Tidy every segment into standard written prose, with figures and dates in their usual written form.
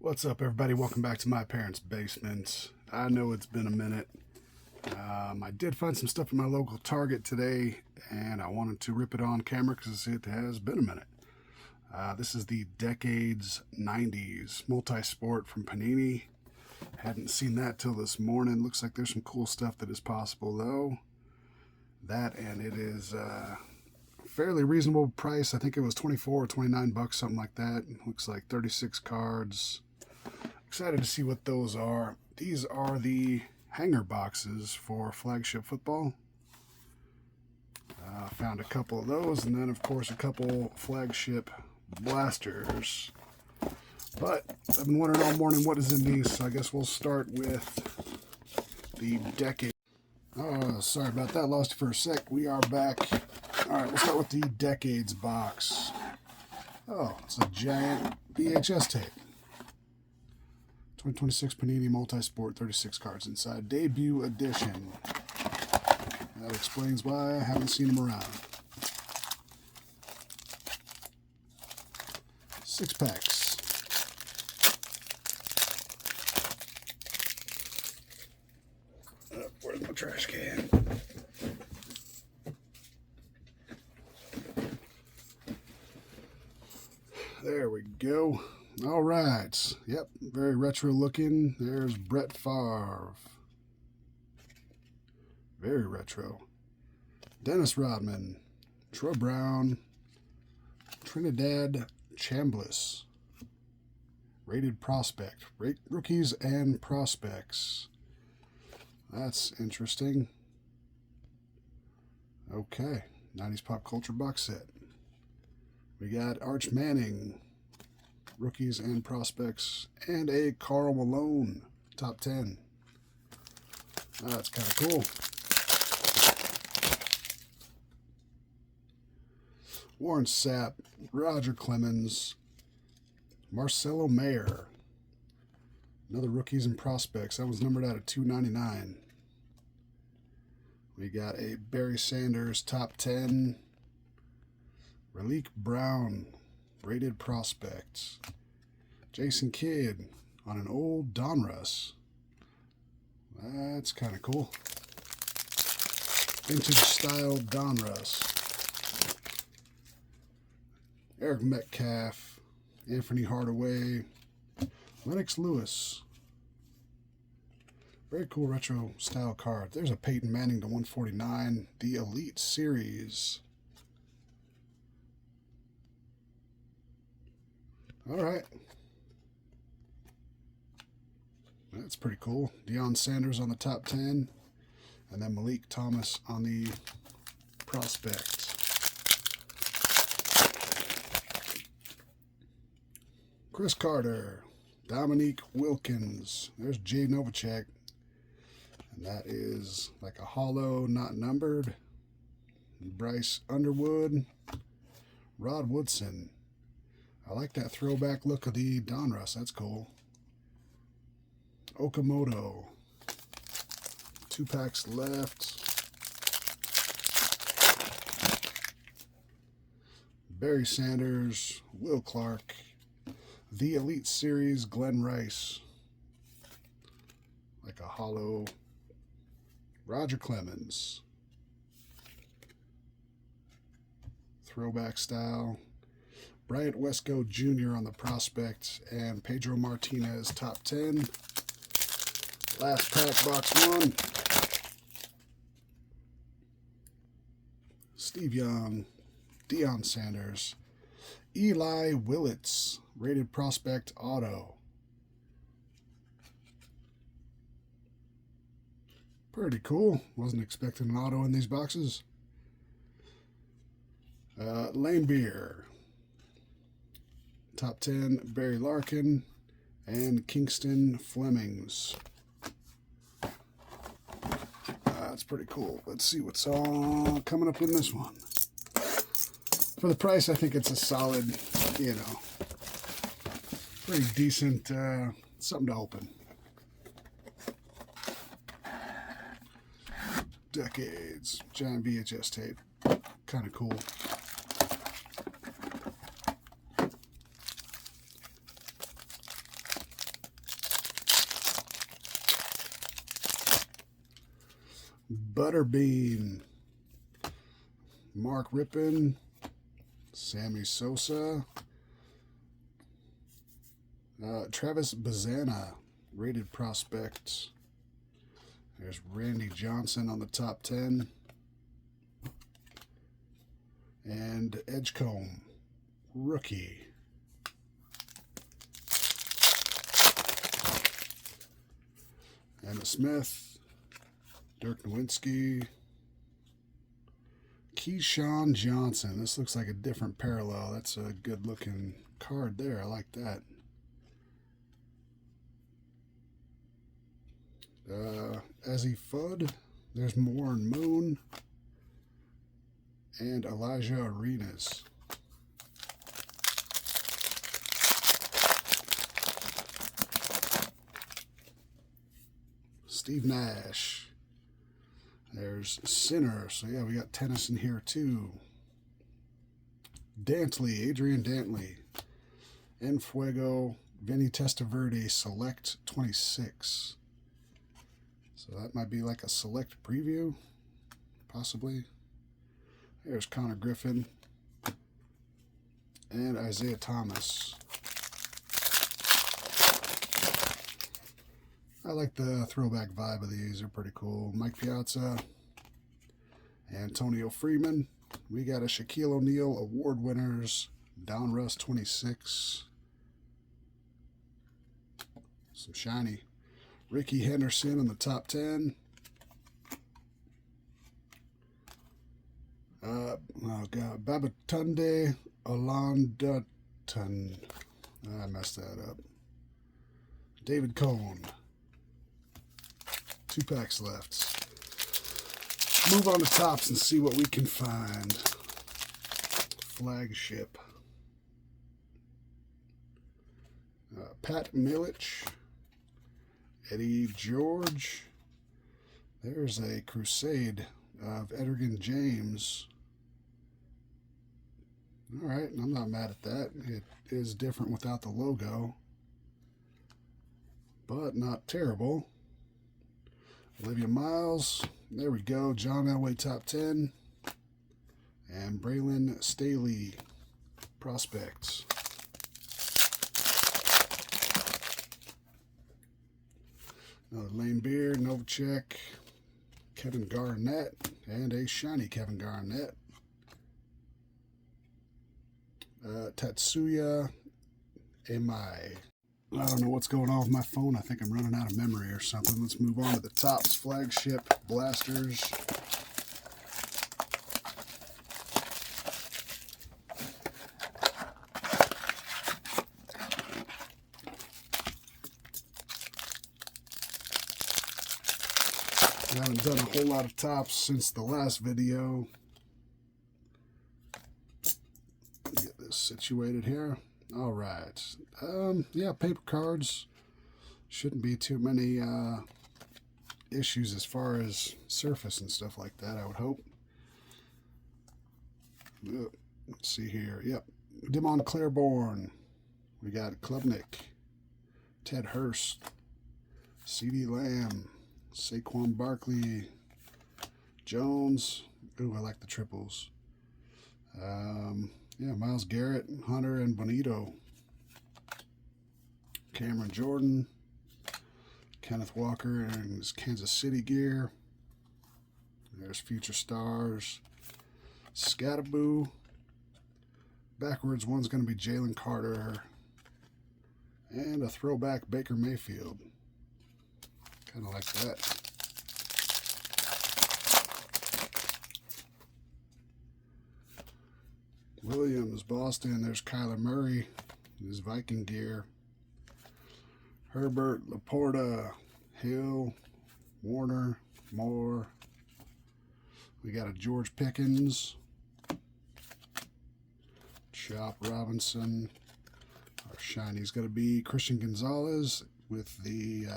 What's up, everybody? Welcome back to my parents' basement. I know it's been a minute. I did find some stuff in my local Target today, and I wanted to rip it on camera because it has been a minute. This is the Decades 90s multi-sport from Panini. Hadn't seen that till this morning. Looks like there's some cool stuff that is possible, though. That, and it is fairly reasonable price. I think it was 24 or 29 bucks, something like that. Looks like 36 cards. Excited to see what those are. These are the hanger boxes for Flagship Football. Found a couple of those, and then of course a couple Flagship blasters. But I've been wondering all morning what is in these, so I guess we'll start with the Decade. Oh, sorry about that. Lost you for a sec. We are back. Alright, we'll start with the Decades box. Oh, it's a giant VHS tape. 2026 Panini Multi-Sport, 36 cards inside. Debut edition. That explains why I haven't seen them around. 6 packs. Where's my trash can? There we go. All right. Yep, very retro looking. There's Brett Favre. Very retro. Dennis Rodman. Troy Brown. Trinidad Chambliss. Rated prospect. Rookies and prospects. That's interesting. Okay. 90s pop culture box set. We got Arch Manning. Rookies and prospects, and a Karl Malone top 10. That's kind of cool. Warren Sapp, Roger Clemens, Marcelo Mayer. Another rookies and prospects. That was numbered out of 299. We got a Barry Sanders top 10. Raleek Brown. Rated prospects. Jason Kidd on an old Donruss. That's kind of cool. Vintage style Donruss. Eric Metcalf. Anthony Hardaway. Lennox Lewis. Very cool retro style card. There's a Peyton Manning to 149. The Elite Series. All right. That's pretty cool. Deion Sanders on the top 10. And then Malik Thomas on the prospect. Chris Carter. Dominique Wilkins. There's Jay Novacek. And that is like a hollow, not numbered. Bryce Underwood. Rod Woodson. I like that throwback look of the Donruss. That's cool. Okamoto. 2 packs left. Barry Sanders. Will Clark. The Elite Series. Glenn Rice. Like a hollow. Roger Clemens. Throwback style. Bryant Wesco Jr. on the prospect, and Pedro Martinez top 10. Last pack, box 1. Steve Young, Deion Sanders, Eli Willits, rated prospect auto. Pretty cool. Wasn't expecting an auto in these boxes. Lane Beer. Top 10, Barry Larkin and Kingston Flemings. That's pretty cool. Let's see what's all coming up in this one. For the price, I think it's a solid, pretty decent, something to open. Decades, giant VHS tape. Kind of cool. Butterbean, Mark Rippon, Sammy Sosa, Travis Bazana, rated prospects. There's Randy Johnson on the top 10. And Edgecombe, rookie. Emmitt Smith, Dirk Nowitzki, Keyshawn Johnson. This looks like a different parallel. That's a good looking card there. I like that. Ezzy Fudd. There's Warren Moon. And Elijah Arenas. Steve Nash. There's Sinner. So yeah, we got tennis in here too. Dantley, Adrian Dantley. Enfuego, Vinny Testaverde, Select 26. So that might be like a select preview, possibly. There's Connor Griffin and Isaiah Thomas. I like the throwback vibe of these. They're pretty cool. Mike Piazza, Antonio Freeman. We got a Shaquille O'Neal Award winners, Donruss 26. Some shiny. Ricky Henderson in the top 10. Oh God, Babatunde Olandaton. I messed that up. David Cohn. 2 packs left. Move on to Topps and see what we can find. Flagship. Pat Milich. Eddie George. There's a Crusade of Edgerrin James. Alright, I'm not mad at that. It is different without the logo, but not terrible. Olivia Miles. There we go. John Elway top 10. And Braylon Staley prospects. Another Lane Beer, Novacek, Kevin Garnett, and a shiny Kevin Garnett. Tatsuya Emai. I don't know what's going on with my phone. I think I'm running out of memory or something. Let's move on to the Topps Flagship Blasters. I haven't done a whole lot of Topps since the last video. Get this situated here. All right. Yeah, paper cards. Shouldn't be too many issues as far as surface and stuff like that, I would hope. Let's see here. Yep. Demond Claiborne. We got Klubnik. Ted Hurst. C.D. Lamb. Saquon Barkley, Jones. Ooh, I like the triples. Yeah, Myles Garrett, Hunter, and Bonito. Cameron Jordan, Kenneth Walker and his Kansas City gear. There's Future Stars, Scatterboo. Backwards one's going to be Jalen Carter, and a throwback Baker Mayfield. Kind of like that. Williams, Boston. There's Kyler Murray, his Viking gear. Herbert, Laporta, Hill, Warner, Moore. We got a George Pickens, Chop Robinson. Our shiny's going to be Christian Gonzalez with the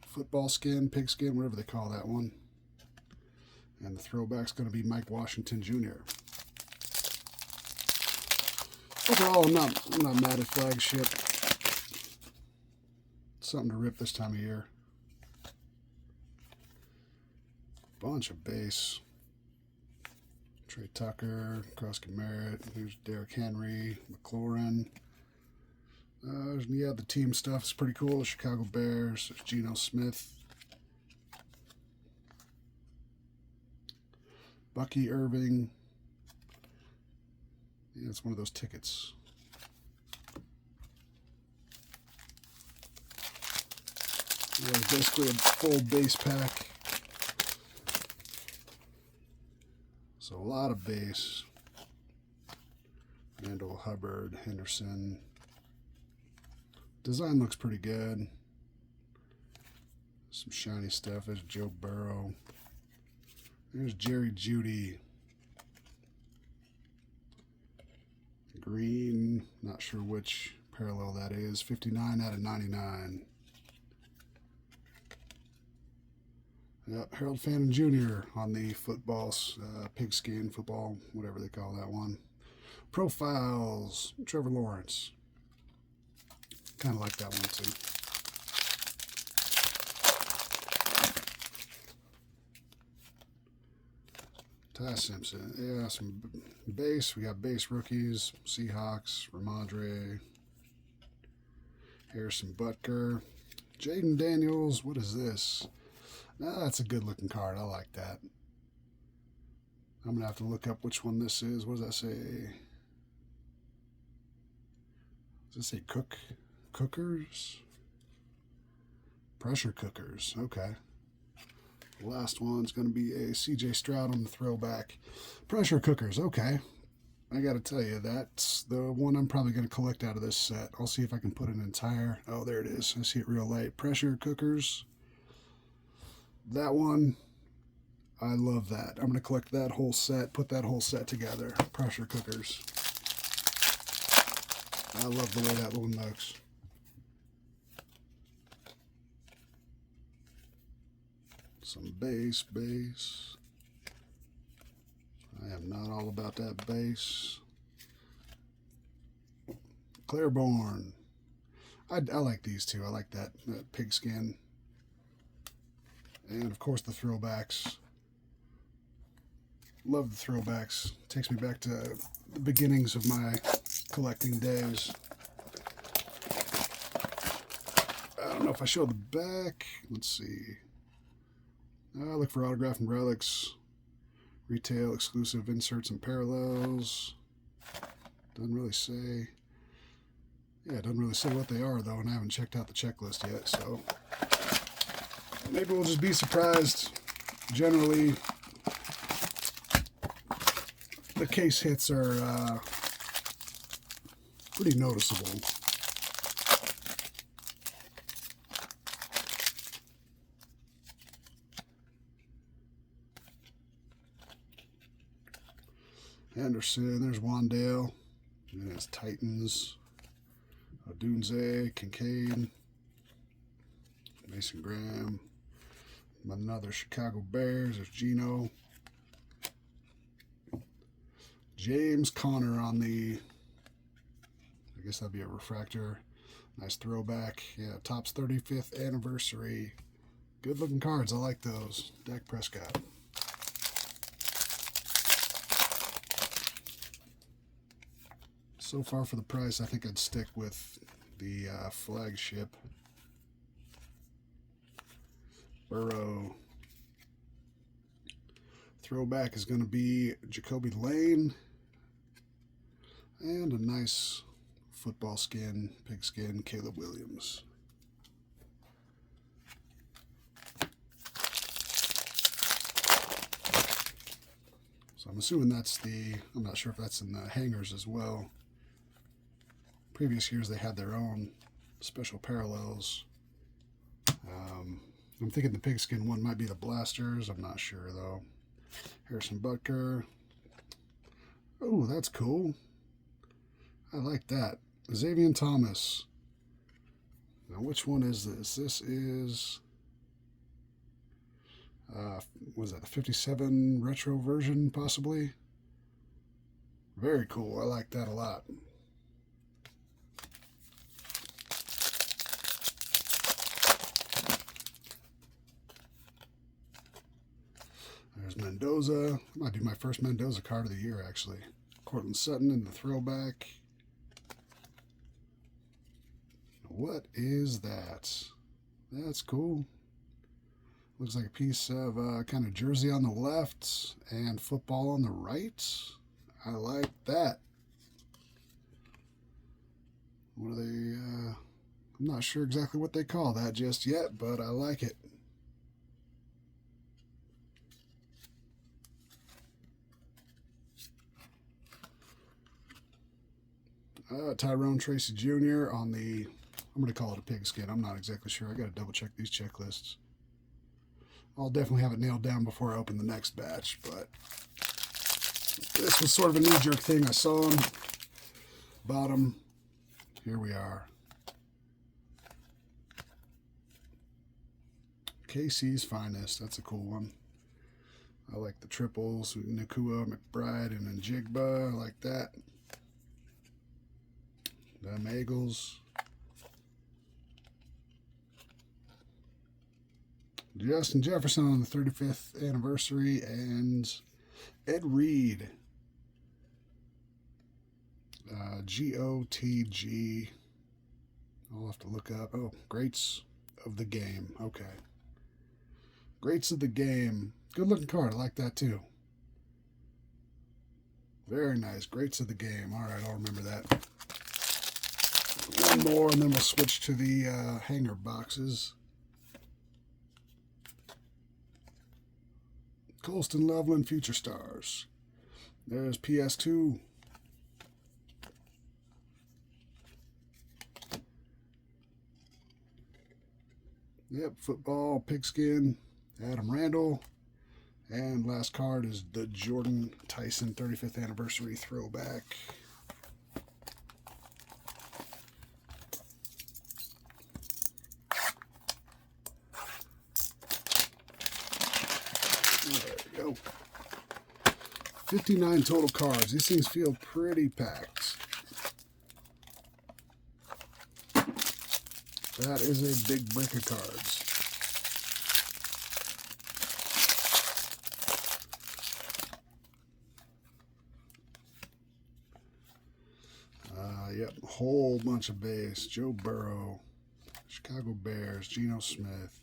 football skin, pig skin, whatever they call that one. And the throwback's going to be Mike Washington Jr. Overall, I'm not mad at Flagship. Something to rip this time of year. Bunch of base. Trey Tucker, Krusky Merritt. There's Derrick Henry, McLaurin. Yeah, the team stuff is pretty cool. The Chicago Bears. There's Geno Smith. Bucky Irving. Yeah, it's one of those tickets. Yeah, it's basically a full base pack. So a lot of base. Randall, Hubbard, Henderson. Design looks pretty good. Some shiny stuff. There's Joe Burrow. There's Jerry Jeudy. Green. Not sure which parallel that is. 59 out of 99. Yep, Harold Fannin Jr. on the footballs, pigskin football, whatever they call that one. Profiles, Trevor Lawrence. Kind of like that one too. Ty Simpson. Yeah, some base. We got base rookies. Seahawks, Ramondre, Harrison Butker, Jaden Daniels. What is this? That's a good looking card. I like that. I'm going to have to look up which one this is. What does that say? Does it say cookers? Pressure cookers. Okay. The last one's going to be a CJ Stroud on the throwback. Pressure cookers. Okay. I got to tell you, that's the one I'm probably going to collect out of this set. I'll see if I can put an entire... Oh, there it is. I see it real light. Pressure cookers. That one, I love that. I'm going to collect that whole set, put that whole set together. Pressure cookers. I love the way that one looks. Some base. I am not all about that base. Claiborne. I like these two. I like that pigskin. And, of course, the throwbacks. Love the throwbacks. Takes me back to the beginnings of my collecting days. I don't know if I show the back. Let's see. I look for autograph and relics. Retail, exclusive inserts and parallels. Doesn't really say. Yeah, it doesn't really say what they are, though, and I haven't checked out the checklist yet, so... Maybe we'll just be surprised. Generally, the case hits are pretty noticeable. Anderson, there's Wandale. And there's Titans. Odunze, Kincaid. Mason Graham. Another Chicago Bears. There's Geno. James Conner on the, I guess that'd be a refractor. Nice throwback. Yeah, Topps 35th anniversary. Good looking cards. I like those. Dak Prescott. So far for the price, I think I'd stick with the flagship. Burrow. Throwback is going to be Jacoby Lane. And a nice football skin, pigskin, Caleb Williams. So I'm assuming that's the, I'm not sure if that's in the hangers as well. Previous years they had their own special parallels. I'm thinking the pigskin one might be the blasters. I'm not sure though. Harrison Butker. Oh, that's cool. I like that. Xavier Thomas. Now, which one is this? This is, was that the 57 retro version, possibly? Very cool. I like that a lot. Mendoza. Might be my first Mendoza card of the year, actually. Cortland Sutton in the throwback. What is that? That's cool. Looks like a piece of kind of jersey on the left and football on the right. I like that. What are they? I'm not sure exactly what they call that just yet, but I like it. Tyrone Tracy Jr. on the, I'm going to call it a pigskin. I'm not exactly sure. I got to double check these checklists. I'll definitely have it nailed down before I open the next batch, but this was sort of a knee-jerk thing. I saw them, bought them. Here we are. KC's Finest. That's a cool one. I like the triples. Nakua, McBride, and Njigba. I like that. Them Eagles. Justin Jefferson on the 35th anniversary, and Ed Reed. GOTG. I'll have to look up. Oh, Greats of the Game. Okay. Greats of the Game. Good looking card. I like that too. Very nice. Greats of the Game. All right, I'll remember that. One more, and then we'll switch to the hanger boxes. Colston Loveland Future Stars. There's PS2. Yep, football, pigskin, Adam Randall. And last card is the Jordan Tyson 35th anniversary throwback. There we go. 59 total cards. These things feel pretty packed. That is a big brick of cards. Yep, a whole bunch of base. Joe Burrow, Chicago Bears, Geno Smith,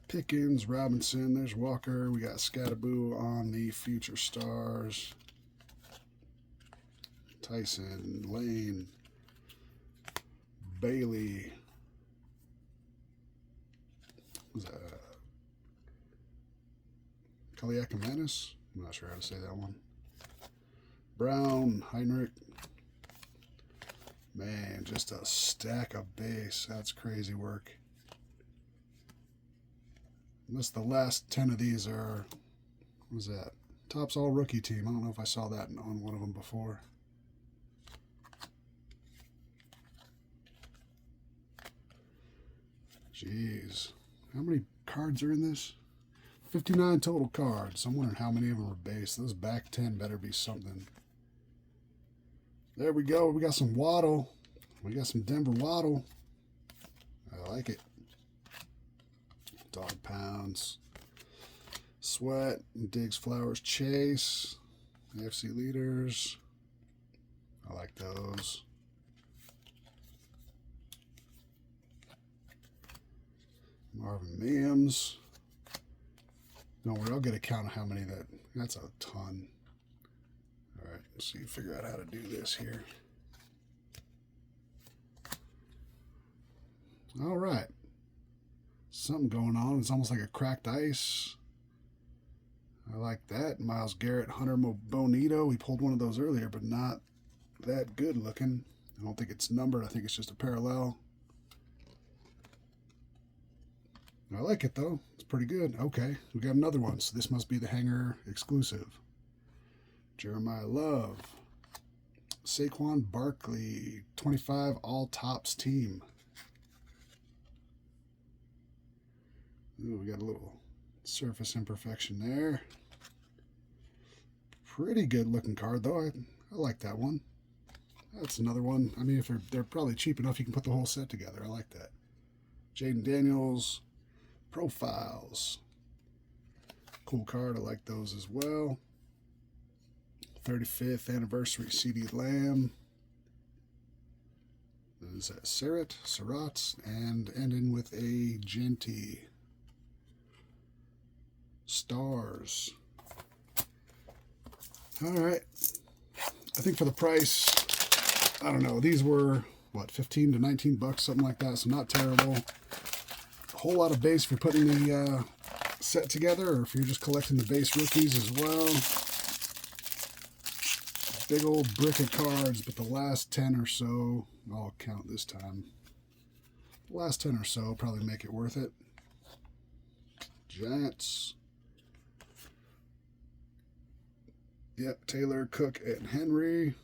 Pickens, Robinson, there's Walker. We got Scatterboo on the Future Stars. Tyson, Lane, Bailey. Who's that? Kaliakamanis? I'm not sure how to say that one. Brown, Heinrich. Man, just a stack of base. That's crazy work. Unless the last 10 of these are, what was that? Topps All Rookie Team. I don't know if I saw that on one of them before. Jeez. How many cards are in this? 59 total cards. I'm wondering how many of them are base. Those back 10 better be something. There we go. We got some Waddle. We got some Denver Waddle. I like it. Dog Pounds. Sweat. Diggs, Flowers, Chase. AFC Leaders. I like those. Marvin Mims. Don't worry, I'll get a count of how many that's a ton. Alright, let's see, figure out how to do this here. Alright. Something going on. It's almost like a cracked ice. I like that. Myles Garrett, Hunter Bonito. We pulled one of those earlier, but not that good looking. I don't think it's numbered. I think it's just a parallel. I like it, though. It's pretty good. Okay, we got another one. So this must be the hanger exclusive. Jeremiah Love. Saquon Barkley. 25 all Topps team. Ooh, we got a little surface imperfection there. Pretty good looking card, though. I like that one. That's another one. I mean, if they're probably cheap enough, you can put the whole set together. I like that. Jaden Daniels. Profiles. Cool card. I like those as well. 35th anniversary CeeDee Lamb. Is that Surratt, and ending with a Genty. Stars. All right. I think for the price, I don't know, these were, what, 15 to 19 bucks, something like that, so not terrible. A whole lot of base if you're putting the set together, or if you're just collecting the base rookies as well. Big old brick of cards, but the last 10 or so, I'll count this time. The last 10 or so probably make it worth it. Giants. Yep, Taylor, Cook, and Henry.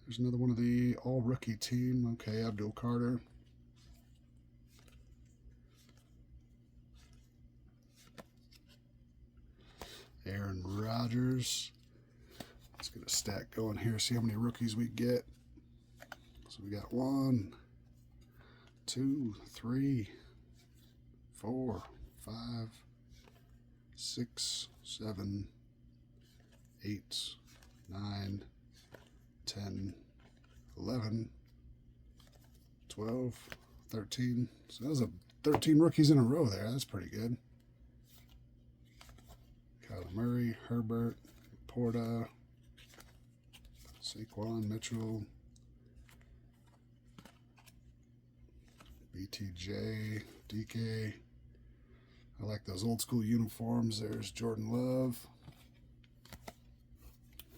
There's another one of the all-rookie team. Okay, Abdul Carter. Aaron Rodgers. Let's get a stack going here, see how many rookies we get. So we got 1, 2, 3, 4, 5, 6, 7, 8, 9, 10, 11, 12, 13. So that was 13 rookies in a row there. That's pretty good. Kyler Murray, Herbert, Porta, Saquon, Mitchell, BTJ, DK. I like those old school uniforms. There's Jordan Love,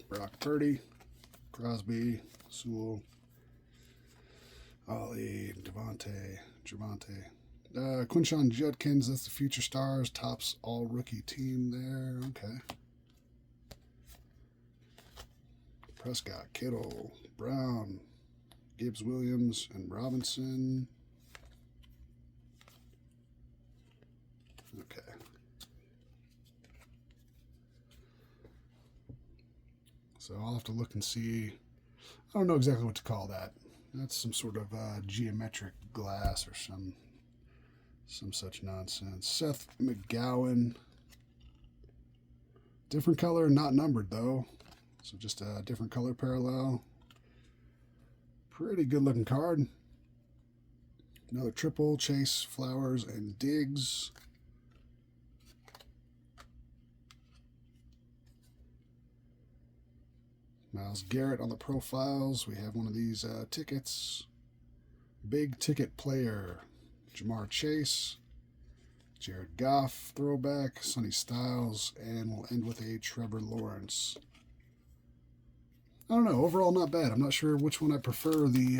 Brock Purdy, Crosby, Sewell, Ollie, Javante. Quinshon Judkins, that's the Future Stars, Topps all-rookie team there. Okay. Prescott, Kittle, Brown, Gibbs, Williams, and Robinson. Okay. So I'll have to look and see. I don't know exactly what to call that. That's some sort of geometric glass or some such nonsense. Seth McGowan. Different color, not numbered though. So just a different color parallel. Pretty good looking card. Another triple, Chase, Flowers, and Diggs. Myles Garrett on the profiles. We have one of these tickets. Big ticket player. Jamar Chase. Jared Goff throwback. Sonny Styles. And we'll end with a Trevor Lawrence. I don't know. Overall, not bad. I'm not sure which one I prefer, the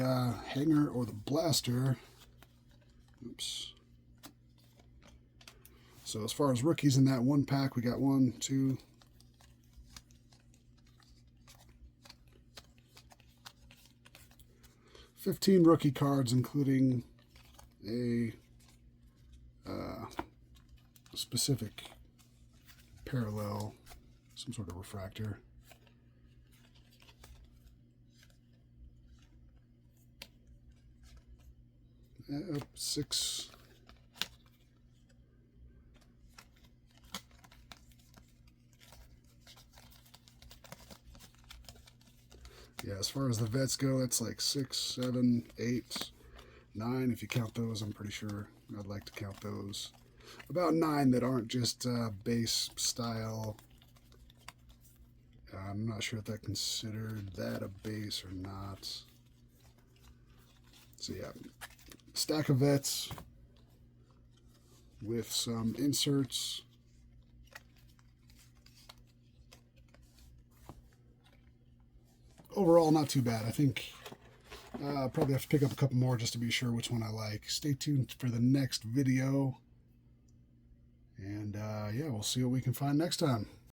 hanger or the blaster. Oops. So as far as rookies in that one pack, we got 1, 2, 15 rookie cards, including a specific parallel, some sort of refractor. Six. Yeah, as far as the vets go, that's like 6, 7, 8, 9. If you count those, I'm pretty sure I'd like to count those. About 9 that aren't just base style. I'm not sure if that considered that a base or not. So yeah, stack of vets with some inserts. Overall, not too bad. I think I'll probably have to pick up a couple more just to be sure which one I like. Stay tuned for the next video. And yeah, we'll see what we can find next time.